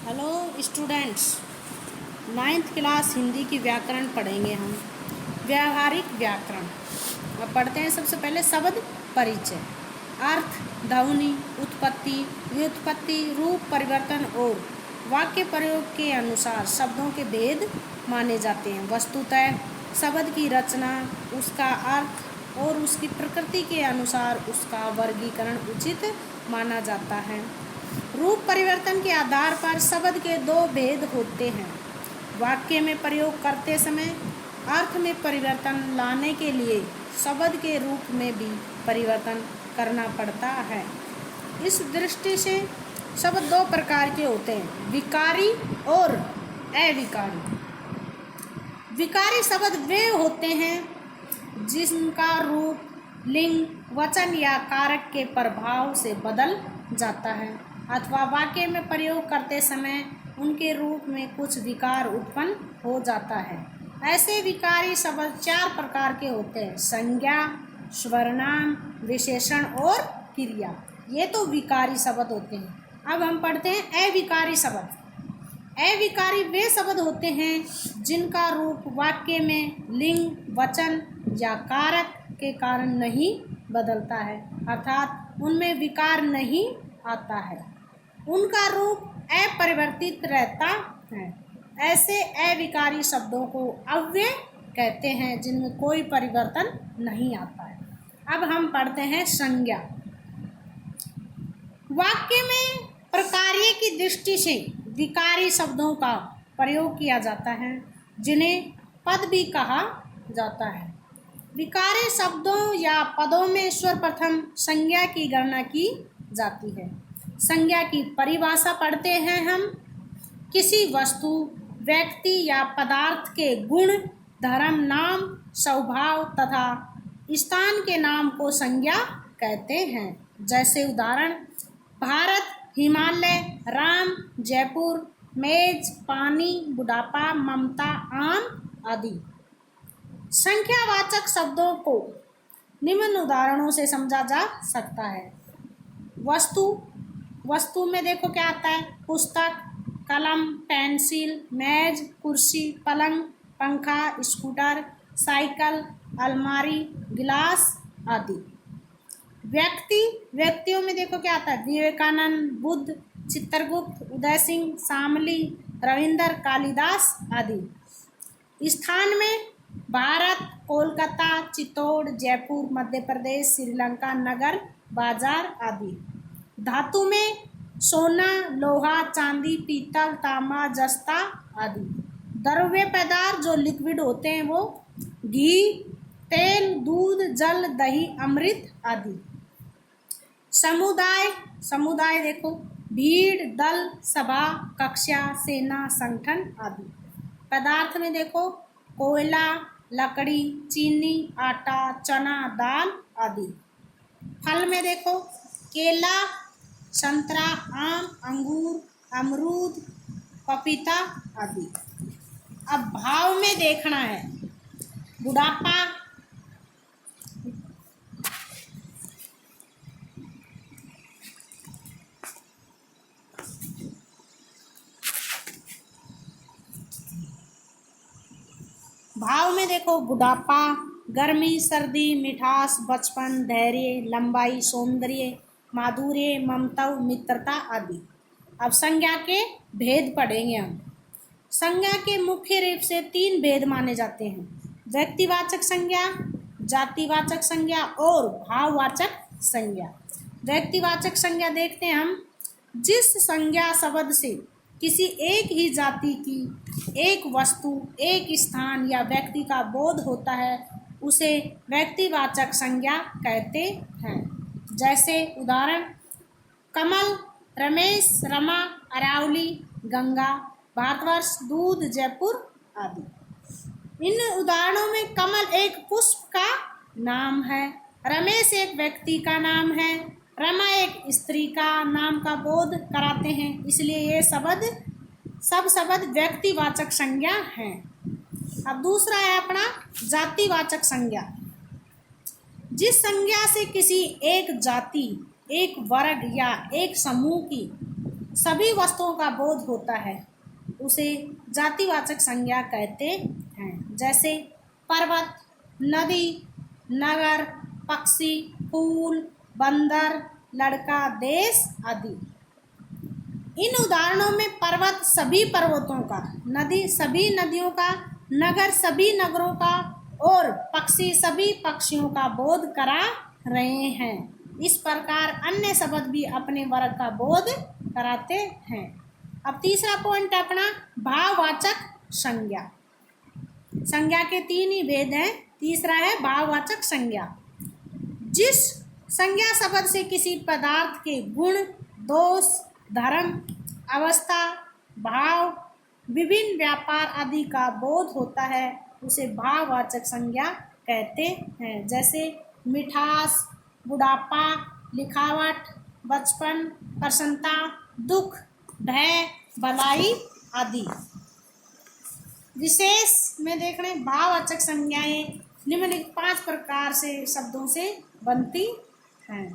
Hello students, ninth class Hindi की व्याकरण पढ़ेंगे हम। व्यावहारिक व्याकरण। अब पढ़ते हैं सबसे पहले शब्द परिचय। अर्थ, ध्वनि, उत्पत्ति, व्युत्पत्ति, रूप परिवर्तन और वाक्य प्रयोग के अनुसार शब्दों के भेद माने जाते हैं। वस्तुतः शब्द की रचना, उसका अर्थ और उसकी प्रकृति के अनुसार उसका वर्गीकरण उचित माना जाता है। रूप परिवर्तन के आधार पर शब्द के दो भेद होते हैं। वाक्य में प्रयोग करते समय अर्थ में परिवर्तन लाने के लिए शब्द के रूप में भी परिवर्तन करना पड़ता है। इस दृष्टि से शब्द दो प्रकार के होते हैं, विकारी और अविकारी। विकारी शब्द वे होते हैं जिनका रूप लिंग, वचन या कारक के प्रभाव से बदल जाता है अथवा वाक्य में प्रयोग करते समय उनके रूप में कुछ विकार उत्पन्न हो जाता है। ऐसे विकारी शब्द चार प्रकार के होते हैं, संज्ञा, सर्वनाम, विशेषण और क्रिया। ये तो विकारी शब्द होते हैं। अब हम पढ़ते हैं अविकारी शब्द। अविकारी वे शब्द होते हैं जिनका रूप वाक्य में लिंग, वचन या कारक के कारण नहीं बदलता है, अर्थात उनमें विकार नहीं आता है, उनका रूप अपरिवर्तित रहता है। ऐसे अविकारी शब्दों को अव्यय कहते हैं जिनमें कोई परिवर्तन नहीं आता है। अब हम पढ़ते हैं संज्ञा। वाक्य में प्रकार्य की दृष्टि से विकारी शब्दों का प्रयोग किया जाता है जिन्हें पद भी कहा जाता है। विकारी शब्दों या पदों में सर्वप्रथम संज्ञा की गणना की जाती है। संज्ञा की परिभाषा पढ़ते हैं हम। किसी वस्तु, व्यक्ति या पदार्थ के गुण, धर्म, नाम, स्वभाव तथा स्थान के नाम को संज्ञा कहते हैं। जैसे उदाहरण, भारत, हिमालय, राम, जयपुर, मेज, पानी, बुढ़ापा, ममता, आम आदि। संख्यावाचक शब्दों को निम्न उदाहरणों से समझा जा सकता है। वस्तु में देखो क्या आता है, पुस्तक, कलम, पेंसिल, मेज, कुर्सी, पलंग, पंखा, स्कूटर, साइकिल, अलमारी, गिलास आदि। व्यक्तियों में देखो क्या आता है, विवेकानंद, बुद्ध, चित्रगुप्त, उदय सिंह, शामली, रविंद्र, कालिदास आदि। स्थान में भारत, कोलकाता, चित्तौड़, जयपुर, मध्य प्रदेश, श्रीलंका, नगर, बाजार आदि। धातु में सोना, लोहा, चांदी, पीतल, तांबा, जस्ता आदि। द्रव्य पदार्थ जो लिक्विड होते हैं वो घी, तेल, दूध, जल, दही, अमृत आदि। समुदाय देखो, भीड़, दल, सभा, कक्षा, सेना, संगठन आदि। पदार्थ में देखो, कोयला, लकड़ी, चीनी, आटा, चना, दाल आदि। फल में देखो, केला, संतरा, आम, अंगूर, अमरूद, पपीता आदि। अब भाव में देखना है, बुढ़ापा, भाव में देखो, बुढ़ापा, गर्मी, सर्दी, मिठास, बचपन, धैर्य, लंबाई, सौंदर्य, माधुर्य, ममता, मित्रता आदि। अब संज्ञा के भेद पढ़ेंगे हम। संज्ञा के मुख्य रूप से तीन भेद माने जाते हैं, व्यक्तिवाचक संज्ञा, जातिवाचक संज्ञा और भाववाचक संज्ञा। व्यक्तिवाचक संज्ञा देखते हैं हम। जिस संज्ञा शब्द से किसी एक ही जाति की, एक वस्तु, एक स्थान या व्यक्ति का बोध होता है उसे व्यक्तिवाचक संज्ञा कहते हैं। जैसे उदाहरण, कमल, रमेश, रमा, अरावली, गंगा, भारतवर्ष, दूध, जयपुर आदि। इन उदाहरणों में कमल एक पुष्प का नाम है, रमेश एक व्यक्ति का नाम है, रमा एक स्त्री का नाम का बोध कराते हैं, इसलिए ये सब शब्द व्यक्तिवाचक संज्ञा हैं। अब दूसरा है अपना जातिवाचक संज्ञा। जिस संज्ञा से किसी एक जाति, एक वर्ग या एक समूह की सभी वस्तुओं का बोध होता है उसे जातिवाचक संज्ञा कहते हैं। जैसे पर्वत, नदी, नगर, पक्षी, फूल, बंदर, लड़का, देश आदि। इन उदाहरणों में पर्वत सभी पर्वतों का, नदी सभी नदियों का, नगर सभी नगरों का और पक्षी सभी पक्षियों का बोध करा रहे हैं। इस प्रकार अन्य शब्द भी अपने वर्ग का बोध कराते हैं। अब तीसरा पॉइंट अपना भाववाचक संज्ञा। संज्ञा के तीन ही भेद हैं। तीसरा है भाववाचक संज्ञा। जिस संज्ञा शब्द से किसी पदार्थ के गुण, दोष, धर्म, अवस्था, भाव, विभिन्न व्यापार आदि का बोध होता है उसे भाववाचक संज्ञा कहते हैं। जैसे मिठास, बुढ़ापा, लिखावट, बचपन, प्रसन्नता, दुख, भय, भलाई आदि। विशेष में देख रहे हैं भाववाचक संज्ञाएं निम्नलिखित 5 प्रकार से शब्दों से बनती हैं।